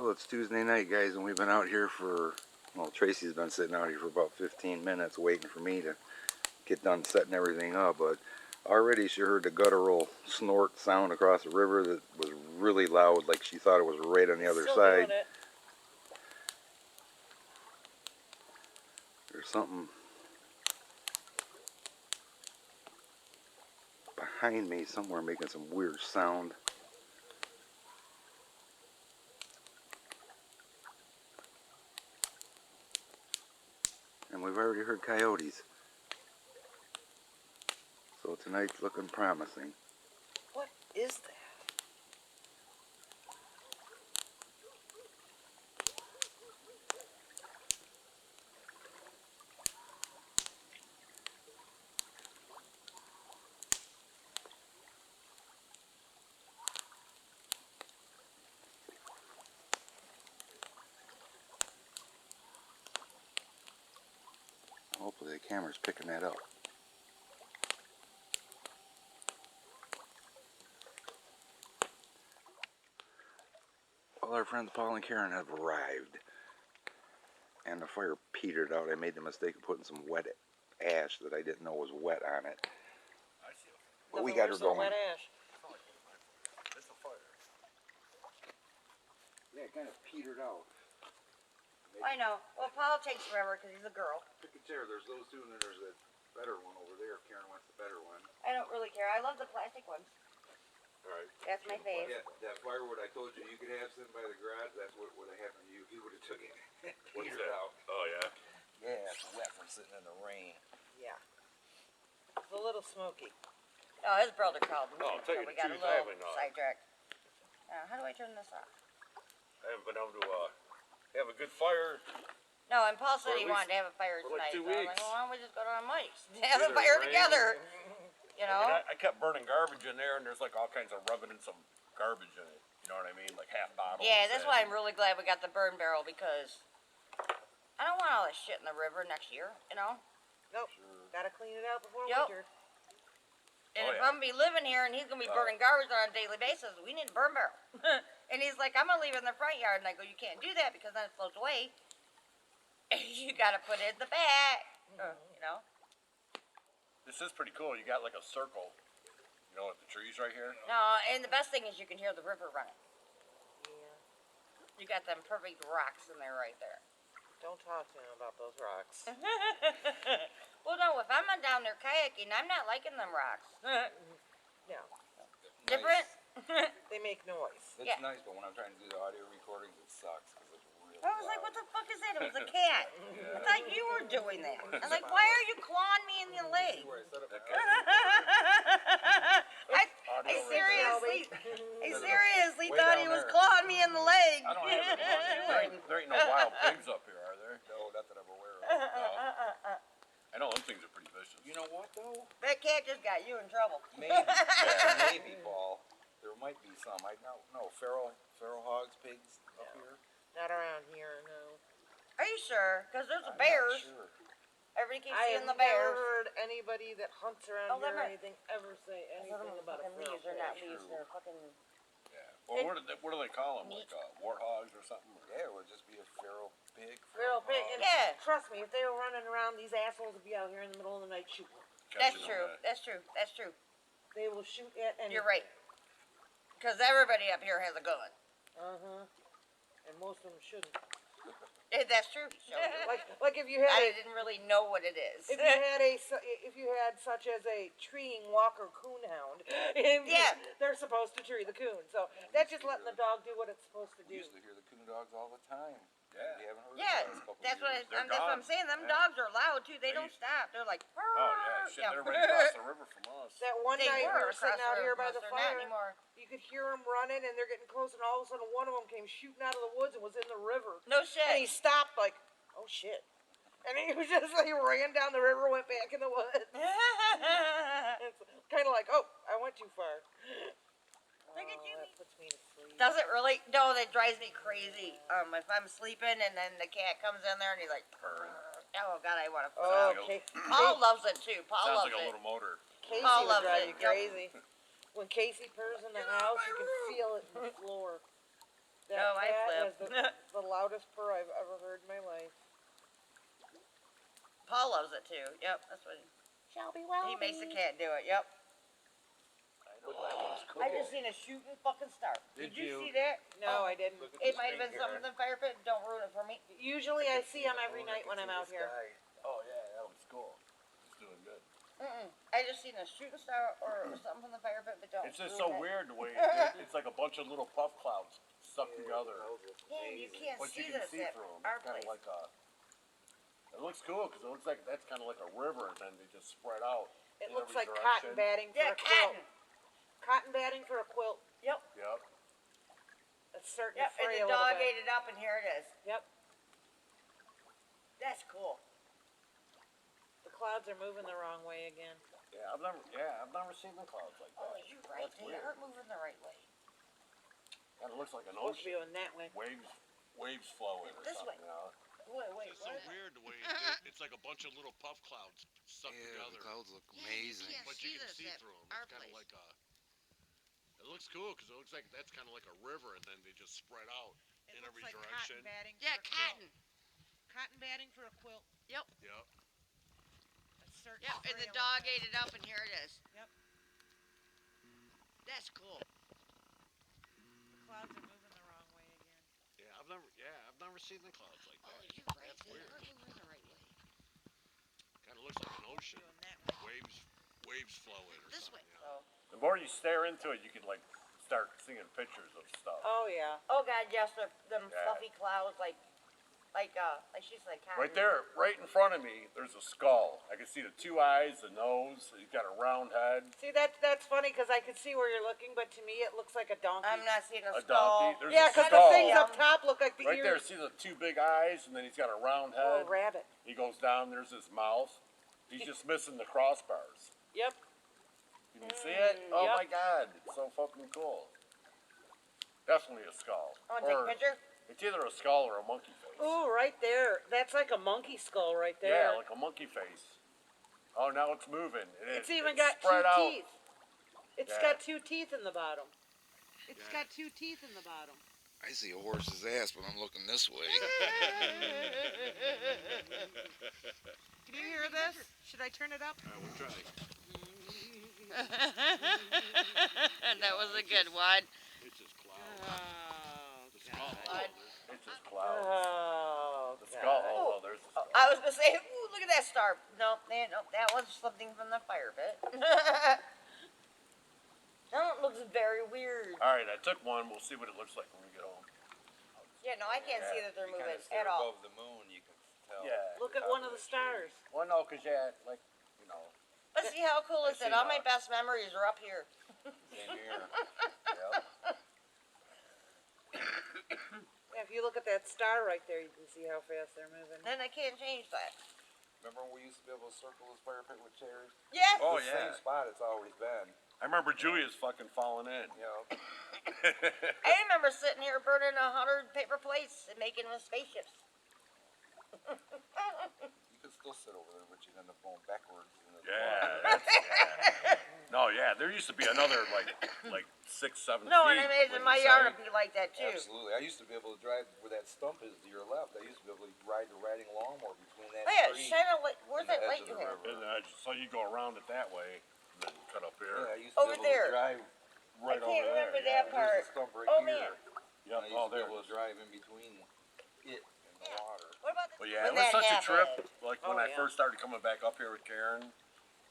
Well, it's Tuesday night, guys, and we've been out here for, well, Tracy's been sitting out here for about 15 minutes waiting for me to get done setting everything up, but already she heard the guttural snort sound across the river that was really loud, like she thought it was right on the other side. There's something behind me somewhere making some weird sound. And we've already heard coyotes. So tonight's looking promising. What is that? Hopefully the camera's picking that up. Well, our friends Paul and Karen have arrived, and the fire petered out. I made the mistake of putting some wet ash that I didn't know was wet on it. But we got her going. Wet ash. It's a fire. Yeah, it kind of petered out. I know. Well, Paul takes forever because he's a girl. Pick a chair. There's those two, and then there's that better one over there. If Karen wants the better one. I don't really care. I love the plastic ones. All right. That's my fave. Yeah, that firewood I told you could have sitting by the garage, that's what would have happened to you. He would have took it. What's that? Out. Oh, yeah? Yeah, it's wet from sitting in the rain. Yeah. It's a little smoky. Oh, his brother called me. Oh, I'll tell you so we the got a truth, I little haven't, sidetracked. How do I turn this off? I haven't been able to have a good fire. No, and Paul said For at he wanted to have a fire for like tonight. 2 So I was like, weeks. well, why don't we just go to our Mike's and have a Either fire rain- together? You I, know? mean, I kept burning garbage in there, and there's like all kinds of rubbing and some garbage in it. You know what I mean? Like half bottles. Yeah, that's and- why I'm really glad we got the burn barrel because I don't want all this shit in the river next year, you know? Nope. Gotta clean it out before Yep. winter. And Oh, if yeah. I'm gonna be living here and he's gonna be burning garbage on a daily basis, we need a burn barrel. And he's like, I'm gonna leave it in the front yard, and I go, you can't do that because then it floats away. You gotta put it in the back, you know. This is pretty cool. You got like a circle. You know, with the trees right here. No, and the best thing is you can hear the river running. Yeah. You got them perfect rocks in there right there. Don't talk to him about those rocks. Well, no, if I'm not down there kayaking, I'm not liking them rocks. No. Different. They make noise. It's Yeah. nice, but when I'm trying to do the audio recordings, it sucks because it's real I was like, what loud. the fuck is that? It was a cat. I thought you were doing that. I'm like, why are you clawing me in the leg? Where I set up my I seriously Way thought down he was there. clawing me in the leg. I don't have it. There ain't no wild pigs up here, are there? No, not that I'm aware of. No. I know them things are pretty vicious. You know what, though? That cat just got you in trouble. Maybe. Yeah, maybe, Paul. There might be some. I don't know. Feral hogs, pigs up No. here? Not around here, no. Are you sure? Because there's I'm not bears. sure. Everybody keeps I seeing have the never bears. heard anybody that hunts around Oh, they're here or not- anything ever say anything about a fucking feral leaves. They're not pig. leaves. They're fucking. Yeah. Well, what do they call them? Meat. Like warthogs or something? Yeah, it would just be a feral pig. Feral pig. And Yeah. trust me, if they were running around, these assholes would be out here in the middle of the night shooting. That's Catching true. them, That's true. That's true. They will shoot at anything. You're right. Because everybody up here has a gun. Uh-huh. And most of them shouldn't. That's true. So, Like if you had I a, didn't really know what it is. if you had such as a treeing walker coonhound, Yeah. they're supposed to tree the coon. So that's just letting the dog do what it's supposed to We do. used to hear the coon dogs all the time. Yeah. We haven't heard Yeah, the last couple that's what, years. that's what I'm saying. Them Yeah. dogs are loud too. They don't used- stop. They're like, Oh yeah, shit! Yeah. They're right across the river from us. That one They night we were were sitting across out the here river by from the us. They're not fire. anymore. You could hear them running, and they're getting close, and all of a sudden one of them came shooting out of the woods and was in the river. No And he shit. stopped like, oh shit. And he was just like, ran down the river, went back in the woods. It's kind of like, oh, I went too far. Look at you. That puts me to sleep. Does it really? No, that drives me crazy. If I'm sleeping and then the cat comes in there and he's like, Purring. oh god, I want to. Oh, Sounds okay. Paul loves it too. Paul Sounds loves like a it. little motor. Casey Paul would loves drive it, you yep. crazy. When Casey purrs in the house, you can feel it in the floor. That Oh I that flip. is the loudest purr I've ever heard in my life. Paul loves it too. Yep, that's what Shelby he makes the cat do it. Yep. I know that one's cool. I just seen a shooting fucking star. Did you you? see that? No, Oh, I didn't. It might have been something in the fire pit. Don't ruin it for me. Usually I see them every night when I'm out here. Oh yeah, that looks cool. It's doing good. I just seen a shooting star or something from the fire pit, but don't. It's just ruin so it. weird the way it's like a bunch of little puff clouds stuck together. Yeah, you can't But see you can this see at through them. our It's kind place. of like a. It looks cool because it looks like that's kind of like a river, and then they just spread out. It in looks every like cotton direction. batting for Yeah, a quilt. cotton. Cotton batting for a quilt. Yep. Yep. It's starting Yep. to fray And a the little dog bit. ate it up, and here it is. Yep. That's cool. The clouds are moving the wrong way again. I've never seen the clouds like that. Oh, you're right. That's They weird. are moving the right way. And it looks like an Supposed to be ocean. going that way. Waves flowing or This something. way. You know? Wait, It's so what? weird the way it's like a bunch of little puff clouds stuck Yeah, together. the clouds look Yeah, you amazing. can't But see you can this see at through them. our It's kind of place. like a. It looks cool because it looks like that's kind of like a river, and then they just spread out in every direction. batting Yeah, cotton. Cotton batting for a quilt. Yep. It's starting Yep, to and fray the a little dog bit. ate it up, and here it is. Yep. That's cool. The clouds are moving the wrong way again. I've never seen the clouds like Oh, that. you're right. That's They weird. are moving the right way. Kind of looks like an ocean. Doing that way. Waves flowing or This something. way. Yeah. The more you stare into it, you can like start seeing pictures of stuff. Oh yeah. Oh God, yes, them Yeah. fluffy clouds, like she said, cotton. Right there, right in front of me, there's a skull. I can see the two eyes, the nose. He's got a round head. See that's funny because I could see where you're looking, but to me it looks like a donkey. I'm not seeing a A skull. donkey. There's Yeah, a because the skull. things up top look like the Right there, ears. see the two big eyes, and then he's got a round Oh, head. a rabbit. He goes down, there's his mouth. He's just missing the crossbars. Yep. Can you see it? Oh Yep. my god, it's so fucking cool. Definitely a skull. I want to take a picture. It's either a skull or a monkey face. Ooh, right there. That's like a monkey skull right Yeah, there. like a monkey face. Oh, now it's moving. It's even got spread two out. teeth. It's Yeah. got two teeth in the bottom. It's Yeah. got two teeth in the bottom. I see a horse's ass, but I'm looking this way. Can you hear this? Should I turn it up? All right, we'll try. That was a good one. It's just clouds. Oh, The skull. God. It's just clouds. Oh, The skull. Oh, well, there's the skull. I was gonna say, ooh, look at that star. No, that was something from the fire pit. That one looks very weird. All right, I took one. We'll see what it looks like when we get home. Yeah, no, I can't see that they're If you moving kinda stare at all. above the moon, you can tell. Yeah. Look at one of the stars. Well, no, because like, you know. Let's see how cool I is it. see All my that. best memories are up here. Same here. Yep. Yeah, if you look at that star right there, you can see how fast they're moving. Then I can't change that. Remember when we used to be able to circle this fire pit with chairs? Yes. Oh, The yeah. Same spot it's always been. I remember Julia's fucking falling in. You know. I remember sitting here burning 100 paper plates and making them spaceships. You could still sit over there, but you'd end up going backwards. In the Yeah. No, yeah. There used to be another like 6, 7 No, feet. and I imagine when my you yard say- would be like that too. Absolutely. I used to be able to drive where that stump is to your left. I used to be able to ride the riding lawnmower between that Oh yeah, tree shine a light. Where's and the that light edge of you the have? river. And, so you go around it that way, and then cut up here. Yeah, I used to Over be able there. to drive Right I can't over there. remember yeah. that part. There's a stump right Oh, here. man. Yep. I used Oh, to be there able it to is. drive in between it and the Yeah. water. What about the Well, yeah, when it was that such a happened? trip. Like Oh, when I yeah. first started coming back up here with Karen,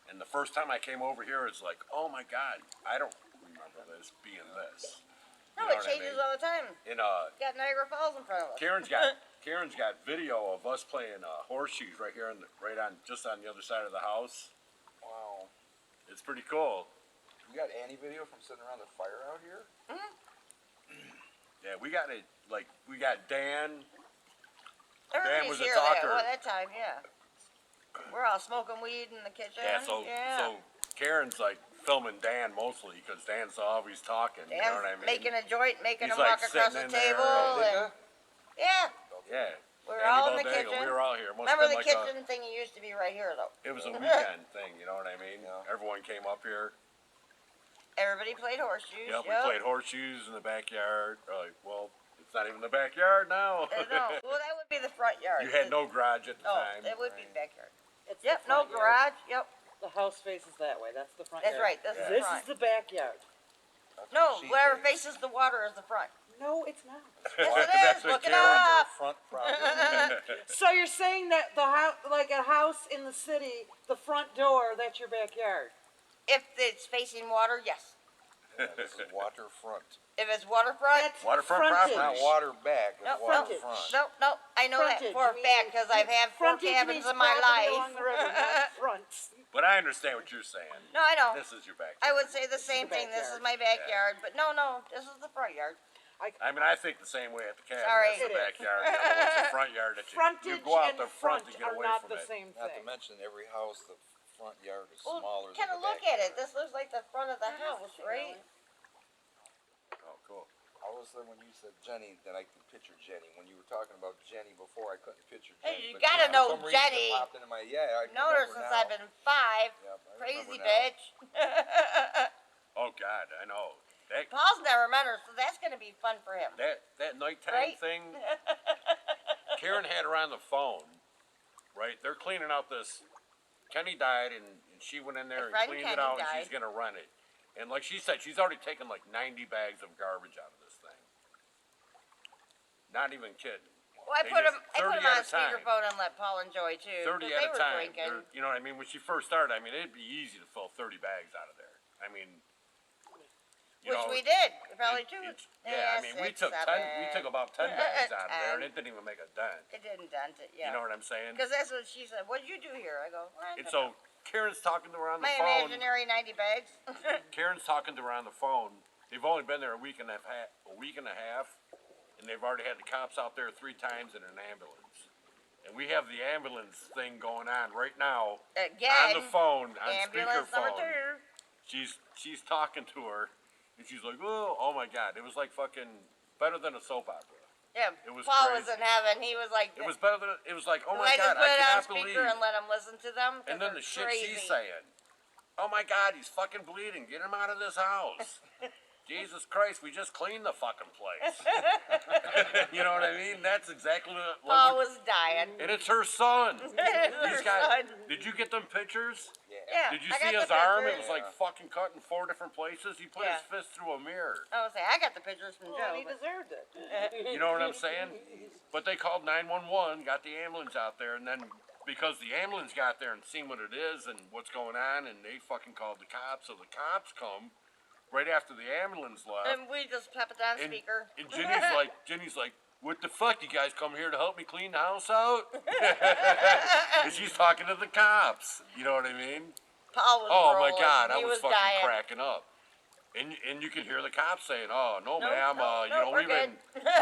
and the first time I came over here, it's like, oh my god, I don't remember this being this. No, You know it what I changes mean? all the time. And Got Niagara Falls in front of us. Karen's got video of us playing horseshoes right here, just on the other side of the house. Wow. It's pretty cool. You got any video from sitting around the fire out here? Yeah, we got Dan. Everybody's was a here talker. that time, yeah. We're all smoking weed in the kitchen. Yeah, so Karen's like filming Dan mostly because Dan's always talking. You know Dan's what I mean? making a joint, making He's them walk like across the sitting in there, table. Dicka? Yeah, Yeah. we're Andy all in the Bodega, kitchen. We were all here. Must Remember have the been like kitchen thing used to be right here though. it was a weekend thing. You know what I mean? Yeah. Everyone came up here. Everybody played horseshoes. Yep, we played horseshoes in the backyard. It's not even the backyard now. No, well, that would be the front yard. You had no garage at the Oh, time. it would be backyard. It's Yep, the no front yard. garage. Yep, The house faces that way. That's the front that's yard. right. That's the This front. is the backyard. That's No, what she wherever thinks. faces the water is the front. No, it's not. Yes, it That's is. what Look it Karen- up. Front property. So you're saying that the house, like a house in the city, the front door, that's your backyard? If it's facing water, yes. Yeah, this is waterfront. If it's waterfront, That's Waterfront frontage. property. Not water back, No, it's no. waterfront. no, I know Frontage that for a means- fact because I've had 4 frontage cabins means in my property life. along the river, not fronts. But I understand what you're saying. No, I know. This is your backyard. I would say the is same the thing. This is backyard. my backyard, but no, this is the front yard. I mean, I think the same way at the cabin. Sorry. That's the It is. backyard. The other one's the front yard that you Frontage go and out the front front to get are away not from the it. same Not to thing. mention every house, the front yard is Well, smaller than kind the of look at backyard. it. This looks like the front of the house, right? Oh, cool. I was there when you said Jenny, that I could picture Jenny. When you were talking about Jenny before, I couldn't picture Hey, Jenny. you but gotta for know some reason it Jenny. popped into my, I Known her remember since now. I've been 5. Yep, I Crazy remember now. bitch. Oh God, I know. That Paul's never met her, so that's gonna be fun for him. that nighttime Right? thing. Karen had her on the phone. Right, they're cleaning out this. Kenny died, and she went in there My and friend cleaned it Kenny out, and died. she's gonna rent it. And like she said, she's already taken like 90 bags of garbage out of this thing. Not even kidding. Well, I They put just- him. I 30 put him at on a time. speakerphone and let Paul enjoy too. 30 'cause at they a were time. drinking. You know what I mean? When she first started, I mean, it'd be easy to fill 30 bags out of there. I mean, you Which know, we did. Probably it- two. yeah, I mean, we 6, took 7. we took about 10 bags out of there, and 10. it didn't even make a dent. It didn't dent it. Yeah. You know what I'm saying? Because that's what she said. What did you do here? I go. Well, I And don't so know. Karen's talking to her on the My phone. imaginary 90 bags. Karen's talking to her on the phone. They've only been there a week and a half, and they've already had the cops out there 3 times in an ambulance. And we have the ambulance thing going on right now Again. on the phone on ambulance number speakerphone. 2. She's talking to her, and she's like, oh my God, it was like fucking better than a soap opera. Yeah. It was Paul was crazy. in heaven. He was like. It was better than it was like, oh and my I just God, put I it on cannot speaker believe. and let him listen to them. 'cause And then they're the shit crazy. she's saying. Oh my God, he's fucking bleeding. Get him out of this house. Jesus Christ, we just cleaned the fucking place. You know what I mean? That's exactly what Paul we- was dying. and it's her son. Her He's got. son. Did you get them pictures? Yeah. Did you I got see the his arm? pictures. It was like fucking cut in 4 different places. He put Yeah. his fist through a mirror. I was say I got the pictures from Well, Joe. he but- deserved it. You know what I'm saying? But they called 911, got the ambulance out there, and then because the ambulance got there and seen what it is and what's going on, and they fucking called the cops. So the cops come right after the ambulance left. And we just kept it on And, speaker. and Jenny's like, what the fuck? You guys come here to help me clean the house out? And she's talking to the cops. You know what I mean? Paul was Oh my rolling. God, I He was fucking dying. cracking up. And you can hear the cops saying, "Oh no, No, ma'am, no, you no, know we're we've been,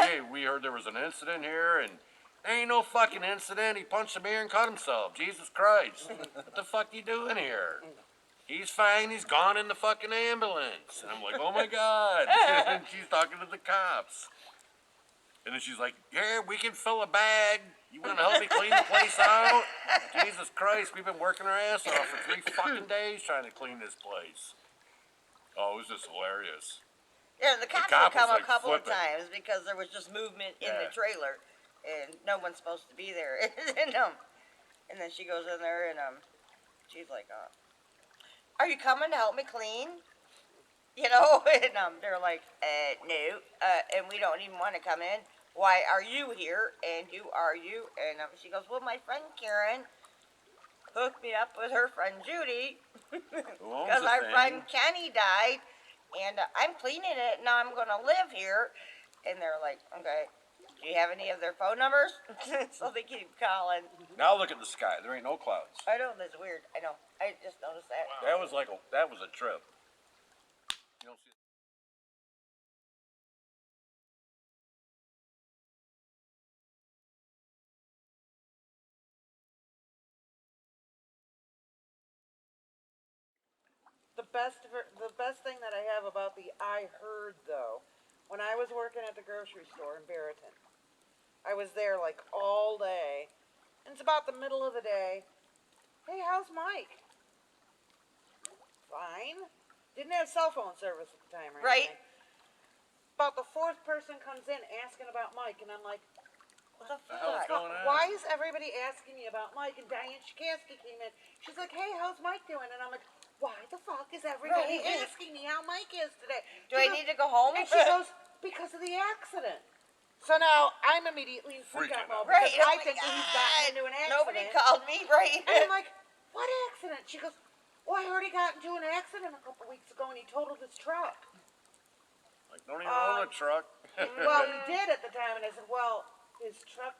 hey, we heard there was an incident here, and there ain't no fucking incident. He punched a mirror and cut himself. Jesus Christ, what the fuck you doing here? He's fine. He's gone in the fucking ambulance." And I'm like, "Oh my God!" And she's talking to the cops. And then she's like, "Yeah, we can fill a bag. You want to help me clean the place out?" Jesus Christ, we've been working our ass off for 3 fucking days trying to clean this place. Oh, it was just hilarious. Yeah, the cops cop would come was, a like, couple flipping. of times because there was just movement in the Yeah. trailer, and no one's supposed to be there. And then she goes in there and she's like, "Are you coming to help me clean?" You know, and they're like, "No, and we don't even want to come in. Why are you here? And who are you?" And she goes, "Well, my friend Karen hooked me up with her friend Judy Who owns because the our thing? friend Kenny died, and I'm cleaning it. Now I'm going to live here." And they're like, "Okay, do you have any of their phone numbers?" So they keep calling. Now look at the sky. There ain't no clouds. I know that's weird. I know. I just noticed that. That was a trip. You don't see. The best thing that I have about the I heard though, when I was working at the grocery store in Barrington, I was there like all day, and it's about the middle of the day. Hey, how's Mike? Fine. Didn't have cell phone service at the time, or Right. anything. about the fourth person comes in asking about Mike, and I'm like, What the The hell's fuck? going on? why is everybody asking me about Mike? And Diane Shikansky came in. She's like, hey, how's Mike doing? And I'm like, why the fuck is everybody Right. asking me how Mike is today? Do I need to go home? And she goes, because of the accident. So now I'm immediately in freak out Freaking out. mode Right. because Oh I my think that he's God. gotten into an accident. Nobody called me, right? And I'm like, what accident? She goes, well, I heard he got into an accident a couple weeks ago and he totaled his truck. Like, don't even own a truck. Well, he did at the time, and I said, well, his truck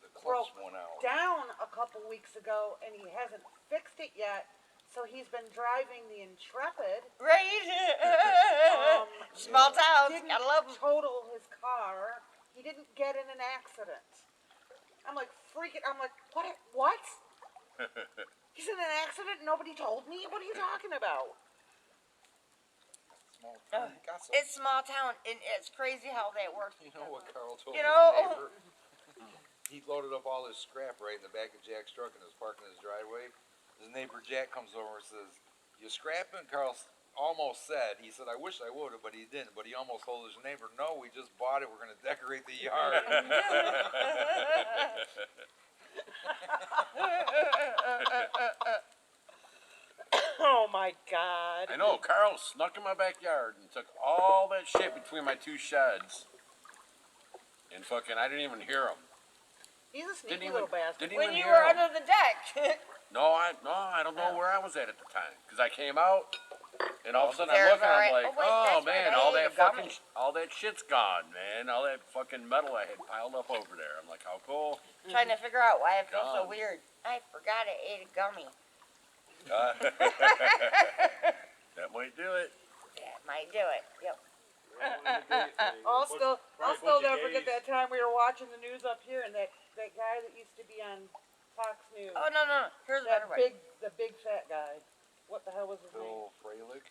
The clutch went out. down a couple weeks ago and he hasn't fixed it yet. So he's been driving the Intrepid. Right? Small towns, Didn't gotta love 'em. total his car. He didn't get in an accident. I'm like freaking. I'm like, what? What? He's in an accident. Nobody told me. What are you talking about? Small town gossip. It's small town, and it's crazy how that works. You know what Carl told You his know? neighbor? He loaded up all his scrap right in the back of Jack's truck and was parking in his driveway. His neighbor Jack comes over and says, "You scrapping?" Carl almost said, he said, "I wish I would have," but he didn't. But he almost told his neighbor, "No, we just bought it. We're going to decorate the yard." Oh my God. I know, Carl snuck in my backyard and took all that shit between my two sheds. And fucking, I didn't even hear him. He's a sneaky Didn't little even, bastard. didn't When even you hear were him. under the deck. No, I don't know where I was at the time. Because I came out, and all of a sudden There's I'm looking, I'm alright- like, oh, wait, oh that's man, right, I all ate that a gummy. fucking, all that shit's gone, man. All that fucking metal I had piled up over there. I'm like, how cool. Trying to figure out why I feel so God. weird. I forgot I ate a gummy. That might do it. That might do it. Yep. I'll still never forget that time we were watching the news up here, and that guy that used to be on Fox News. Oh, no. Here's a better That one. the big fat guy. What the hell was his name? Bill Freilich.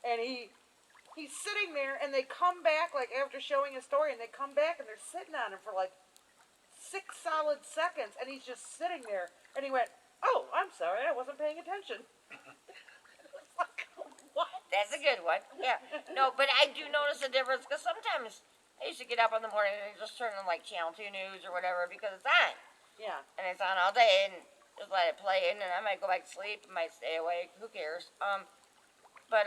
And he's sitting there, and they come back like after showing his story, and they come back and they're sitting on him for like 6 solid seconds, and he's just sitting there, and he went, "Oh, I'm sorry, I wasn't paying attention." It's like, what? That's a good one. Yeah. No, but I do notice a difference because sometimes I used to get up in the morning and just turn on like Channel 2 News or whatever because it's on. Yeah. And it's on all day and just let it play and then I might go back to sleep, might stay awake, who cares? But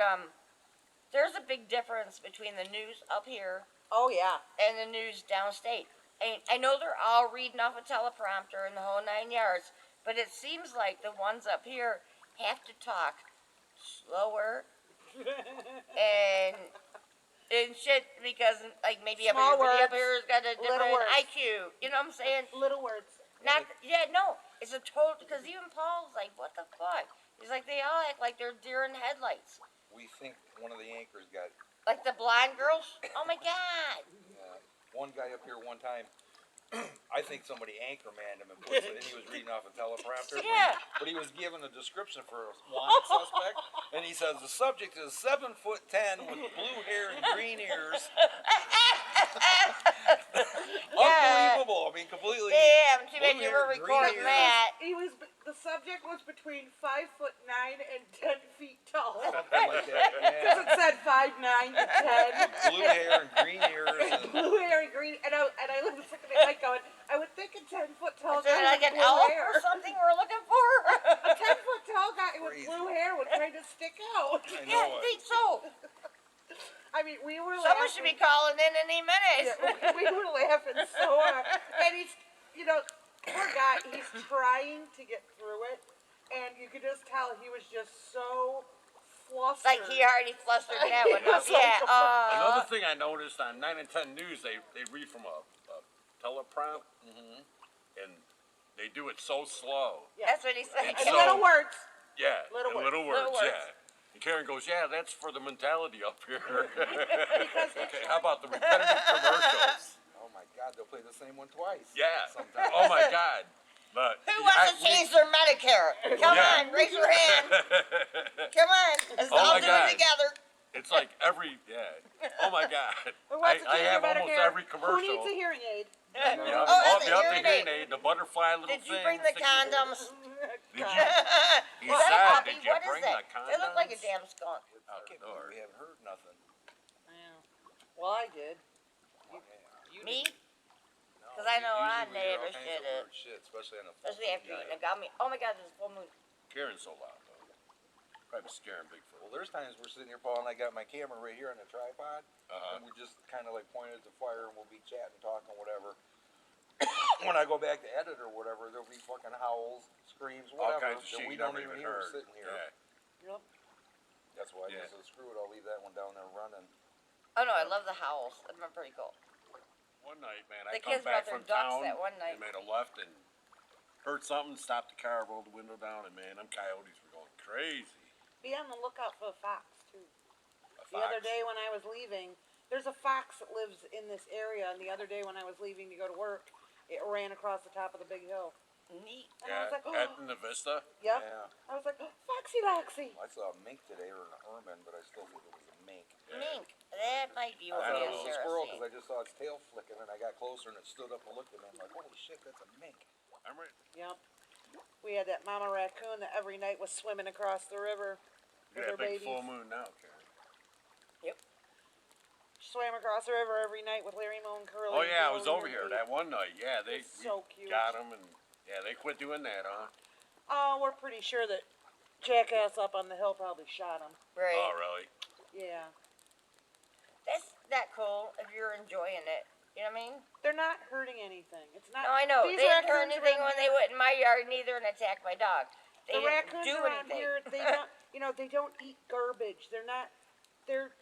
there's a big difference between the news up here Oh yeah. and the news downstate. I know they're all reading off a teleprompter and the whole 9 yards, but it seems like the ones up here have to talk slower and shit because like maybe Small everybody up words, here has got a little different words. IQ. You know what I'm saying? Little words. Not yeah, no. It's a total because even Paul's like, what the fuck? He's like they all act like they're deer in headlights. We think one of the anchors got Like the blonde girls. Oh my god. one guy up here one time. I think somebody anchormanned him and puts it, and he was reading off a teleprompter. Yeah. But he was given a description for a wanted suspect, and he says the subject is 7'10" with blue hair and green ears. Unbelievable! I mean, completely. Damn, too bad blue you hair, were green recording ears. that. The subject was between 5'9" and 10 feet tall. Something like that. Because Yeah. it said 5'9" to 10. Blue hair and green ears. And Blue hair and green, and I was looking at Mike going, I would think a 10-foot tall Is it guy like with an blue elf hair. or something we're looking for? A 10-foot tall guy with Crazy. blue hair would kind of stick out. I Yeah, know I it. think so. I mean, we were Someone laughing. should be calling in any minute. Yeah, we were laughing so hard. And he's, you know, poor guy, he's trying to get through it, and you could just tell he was just so flustered. Like he already flustered that one up. It's like, Yeah. Another thing I noticed on 9 and 10 News, they read from a teleprompt, and they do it so slow. That's what he said. And So- little words. Yeah, Little and words. little words, Little words. yeah. And Karen goes, yeah, that's for the mentality up here. Because Okay, how about the repetitive commercials? Oh my God, they'll play the same one twice. Yeah. Sometimes. Oh my God. But Who wants to change their Medicare? Come Yeah. on, raise your hand. Come on, let's Oh all my do God. it together. It's like Oh my God. Who wants to I change have your almost Medicare? every commercial. Who needs a hearing aid? Yeah, Oh, the that's a hearing aid. the butterfly little Did you thing bring the sticking in- condoms? Did you? He Is that a said, puppy? did you What is bring that? the condoms? They look like a damn skunk. Out the door. We haven't heard nothing. Well, I did. You Me? didn't. No, 'Cause I know I usually we hear all never kinds should of have. weird shit, especially on a full Especially moon after you night. eating a gummy. Oh my god, this is full moon. Karen's so loud though. Probably scaring Bigfoot. Well, there's times we're sitting here, Paul, and I got my camera right here on the tripod, Uh-huh. and we just kind of like pointed at the fire, and we'll be chatting, talking, whatever. When I go back to edit or whatever, there'll be fucking howls, screams, All whatever kinds of that shit we you don't never even even hear heard. sitting here. Yeah. Yep. That's why I Yeah. just said, screw it, I'll leave that one down there running. Oh no, I love the howls. That's been pretty cool. One night, man, The I come kids back brought their from ducks town that one night. and made a left and heard something, stopped the car, rolled the window down, and man, them coyotes were going crazy. Be on the lookout for a fox too. A The other fox. day when I was leaving, there's a fox that lives in this area, and the other day when I was leaving to go to work, it ran across the top of the big hill. Neat. And I Yeah, was like, oh, at the Vista. yep. Yeah. I was like, oh, Foxy Loxy. I saw a mink today, or an ermine, but I still think it was a mink. Yeah. Mink. That might be I what thought me it and was a Sarah squirrel seen. because I just saw its tail flicking, and I got closer, and it stood up and looked at me. I'm like, holy shit, that's a mink. I'm right. Yep. We had that mama raccoon that every night was swimming across the river You with got her a big babies. full moon now, Karen. Swam across the river every night with Larry Moe and Curly. Oh yeah, I and was Billy over and here Pete. that one night. Yeah, they It's so cute. got them, and yeah, they quit doing that, huh? Oh, we're pretty sure that jackass up on the hill probably shot him. Right. Oh really? Yeah. That's that cool if you're enjoying it. You know what I mean? They're not hurting anything. It's not. No, I know. These They didn't hurt raccoons anything around when they here- went in my yard neither and attacked my dog. They The didn't raccoons do around anything. here, they don't. You know, they don't eat garbage. They're not. They're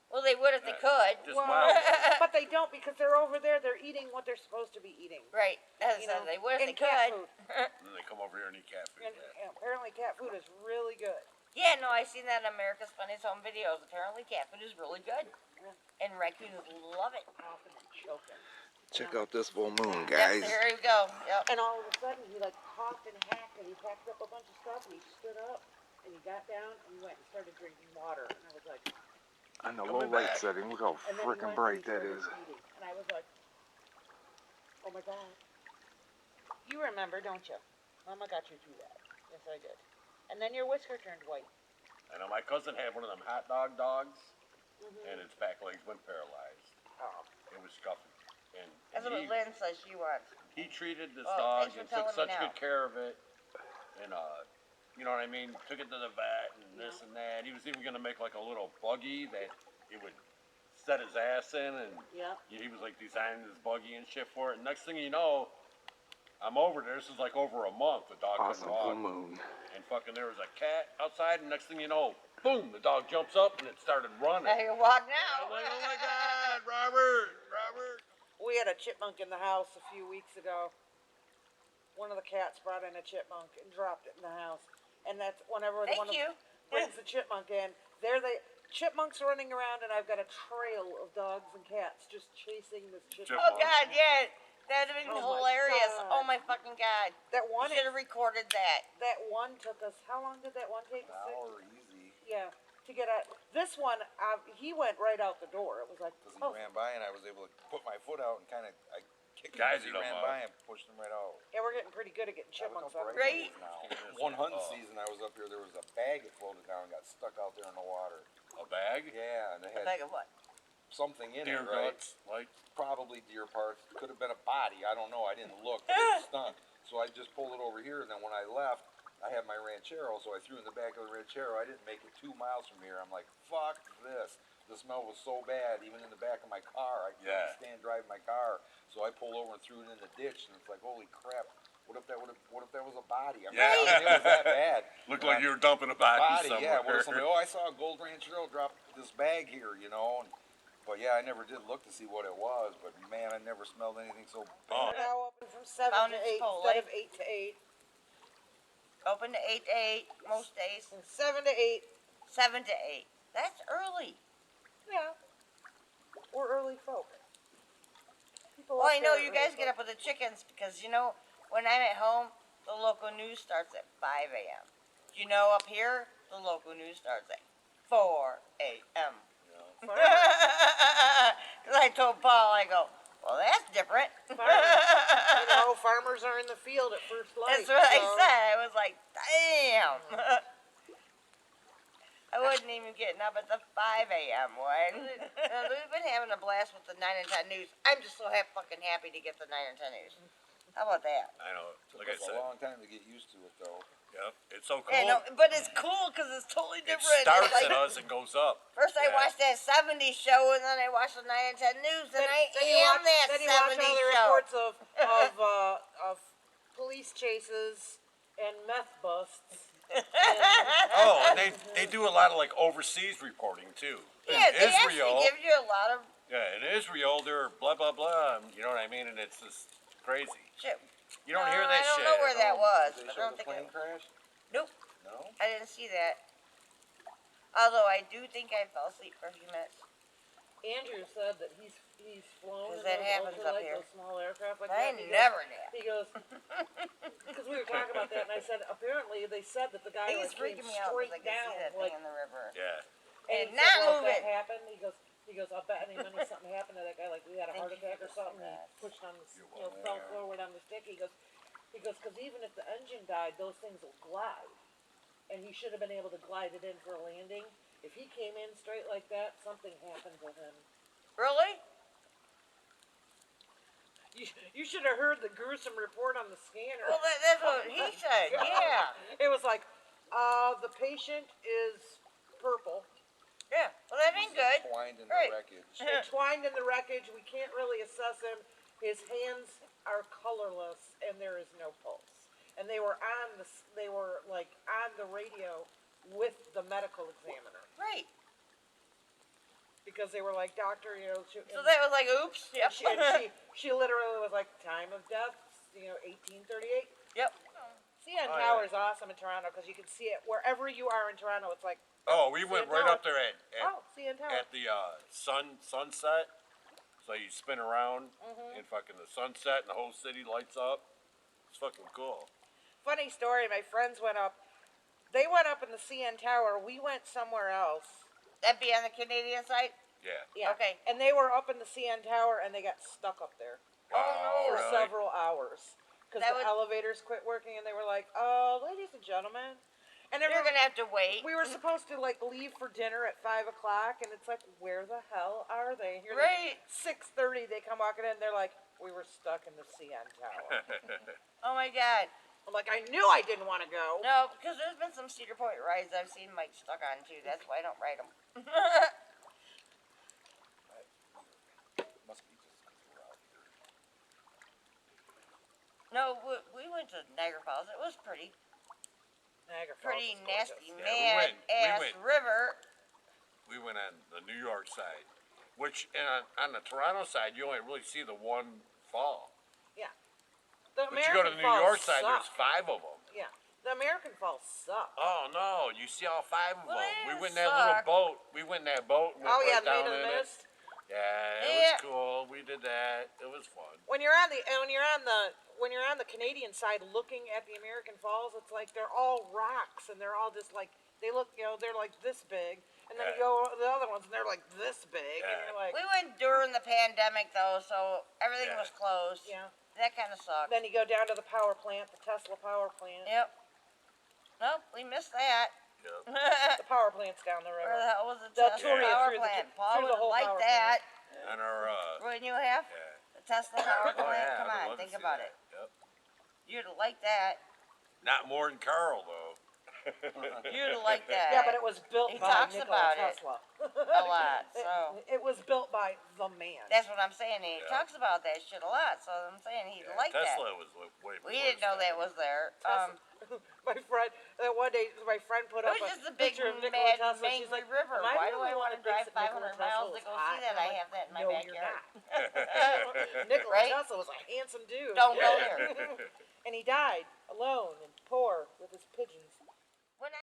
Well, they would if they could. Just well, wild. but they don't because they're over there. They're eating what they're supposed to be eating. Right. That's You what know, they would if and they cat could. food. And then they come over here and eat cat food. And apparently, cat food is really good. Yeah, no, I seen that in America's Funniest Home Videos. Apparently, cat food is really good, and raccoons love it. Often and choking. Check out this full moon, Yep, guys. there you go. Yep. And all of a sudden, he like coughed and hacked, and he packed up a bunch of stuff, and he stood up, and he got down, and he went and started drinking water. And I was like, On the low light setting, look how and then he freaking went bright and he that started is. eating. And I was like, oh my God. You remember, don't you? Mama got you through that. Yes, I did. And then your whisker turned white. I know my cousin had one of them hot dog dogs, Mm-hmm. and its back legs went paralyzed. Oh. It was scuffing, and That's what he, Lynn says she wants. he treated this Oh, dog thanks for and took telling me such now. good care of it, and you know what I mean. Took it to the vet and this and that. He was even gonna make like a little buggy that it would set his ass in, and Yeah. he was like designing this buggy and shit for it. And next thing you know, I'm over there. This is like over a month. The dog Awesome couldn't full walk, moon. and fucking there was a cat outside. And next thing you know, boom, the dog jumps up and it started running. Now you walk I now. was like, oh my God, Robert. We had a chipmunk in the house a few weeks ago. One of the cats brought in a chipmunk and dropped it in the house. And that's whenever Thank one of you. brings the chipmunk in, there they chipmunks running around, and I've got a trail of dogs and cats just chasing this chipmunk. Oh God, yeah, that'd have been Oh, my hilarious. God. Oh my fucking God. That You one, should have recorded that. that one took us. How long did that one take An us? hour easy. Yeah, to get out. This one, he went right out the door. It was like, Because he oh, ran by, and I was able to put my foot out and kind of, I kicked him as Guys he eat 'em ran up. by and pushed him right out. yeah, we're getting pretty good at getting Look how chipmunks out. bright Right? it is now. Yes, One hunting oh. season I was up here, there was a bag that floated down and got stuck out there in the water. A bag? Yeah, and they A had bag of what? something in Deer it, right? guts, like Probably deer parts. Could have been a body. I don't know. I didn't look, but it stunk. So I just pulled it over here, and then when I left, I had my ranchero, so I threw in the back of the ranchero. I didn't make it 2 miles from here. I'm like, fuck this. The smell was so bad, even in the back of my car. I couldn't Yeah. stand driving my car. So I pulled over and threw it in the ditch, and it's like, holy crap. What if that was a body? I mean, Yeah. I mean, it was that bad. looked like you were dumping a body, Body, somewhere. yeah. What if somebody, oh, I saw a gold ranchero drop this bag here, you know? And, but yeah, I never did look to see what it was. But man, I never smelled anything so Oh. bad. We're now open from 7 Found to its 8 pole, instead like- of 8 to 8. Open to 8 to 8 most days. From 7 to 8. 7 to 8. That's early. Yeah. We're early folk. People Well, up I know there you are guys early get folk. up with the chickens because, you know, when I'm at home, the local news starts at 5 a.m. You know, up here, the local news starts at 4 a.m. Because I told Paul, I go, well, that's different. You know, farmers are in the field at first light. That's what I so- said. I was like, damn. I wasn't even getting up at the 5 a.m. one. We've been having a blast with the 9 and 10 news. I'm just so fucking happy to get the 9 and 10 news. How about that? I know. Took Like I us said. a long time to get used to it, though. Yep. It's so cool. Yeah, no, but it's cool because it's totally It different. starts It's like, at us and goes up. first I Yeah. watched that 70s show and then I watched the 9 and 10 news and I you am watch, that then you watch 70s all the show. reports of police chases and meth busts. Oh, and they do a lot of like overseas reporting too. Yeah, In they Israel, actually give you a lot of yeah, in Israel they're blah blah blah. You know what I mean? And it's just crazy. shit. You don't No, hear that I don't shit. know where that was. Did I they show don't the think plane crash? Nope, No? I didn't see that. Although I do think I fell asleep for a few minutes. Andrew said that he's flown 'Cause in that those happens up ultralight, here. those small aircraft like I that. He never goes, nap. He goes, because we were talking about that, and I said apparently they said that the guy I think like it's came freaking me out because straight I can down, see that like, thing in the river. Yeah. and he And said, not well, if that moving. happened, he goes, I'll bet any money something happened to that guy, like we had a Thank heart you attack for or something, saying he that. pushed on the, You're fell forward on the stick. He goes, because even if the engine died, those things will glide, and he should have been able to glide it in for a landing. If he came in straight like that, something happened to him. Really? You should have heard the gruesome report on the scanner. Well, that's what he said. Yeah. It was like, the patient is purple, Yeah. Well, that ain't good. Entwined in Right. the wreckage. entwined in the wreckage. We can't really assess him. His hands are colorless, and there is no pulse. And they were like on the radio with the medical examiner Right. because they were like, doctor, you know. So that was like, oops. Yep. She literally was like, time of death, 1838. Yep. CN Oh, Tower yeah. is awesome in Toronto because you can see it wherever you are in Toronto. It's like, Oh, we went CN right Tower. up there CN Tower. at the sunset. So you spin around and fucking the sunset and the whole city lights up. It's fucking cool. Funny story. My friends went up. They went up in the CN Tower. We went somewhere else. That'd be on the Canadian side. Yeah. Yeah. Okay. And they were up in the CN Tower and they got stuck up there Oh, no. for really? several hours because That the would- elevators quit working and they were like, ladies and gentlemen. And You're everyone- gonna have to wait. we were supposed to like leave for dinner at 5 o'clock and it's like, where the hell are they? And you're Right. like, 6:30 they come walking in and they're like, we were stuck in the CN Tower. Oh my God. I'm like, I knew I didn't want to go. No, because there's been some Cedar Point rides I've seen Mike stuck on too. That's why I don't ride them. Must be just because we're out here. No, we went to Niagara Falls. It was pretty Niagara Falls pretty is gorgeous. nasty, Yeah, we mad ass went. river. We went on the New York side, which on the Toronto side you only really see the one fall. The But you go to the American New York Falls side, there's suck. 5 of them. Yeah, the American Falls suck. Oh no, you see all 5 of Well, them. they We went in didn't that little suck. boat. We went in that boat and went Oh yeah, right the down Maid of the in it. Mist. Yeah, it Yeah. was cool. We did that. It was fun. When you're on the Canadian side looking at the American Falls, it's like they're all rocks and they're all just like they look, they're like this big, and then you Yeah. go to the other ones and they're like this big, and Yeah. you're like, We went during the pandemic though, so everything Yeah. was closed. yeah. That kind of sucked. Then you go down to the power plant, the Tesla power plant. Yep. Nope, we missed that. Yep. Where The power plant's down the the river. hell was the They'll Tesla tour you power through plant? Paul through the would whole like power that. On our Wouldn't you have? yeah. The Tesla power Oh plant? yeah. Come I would on, love to think see about that. it. Yep. You'd like that. Not more than Carl though. You'd like that. Yeah, but it was built He by talks Nikola about it Tesla. a lot. So It was built by the man. that's what I'm saying. He Yeah. talks about that shit a lot. So I'm saying he'd Yeah, like Tesla that. was way before We didn't know his that time. was there. Tesla- my friend, one day, my friend put It up was a just a big, picture of Nikola mad, Tesla. She's mangry like, river. "Am I Why the do I only want one to that thinks drive Nikola 500 Tesla miles to was go hot?" see that? And I'm I like, have that in my "No, you're backyard. not." Nikola Right? Tesla was a handsome dude. Don't go there. And he died alone and poor with his pigeons. When I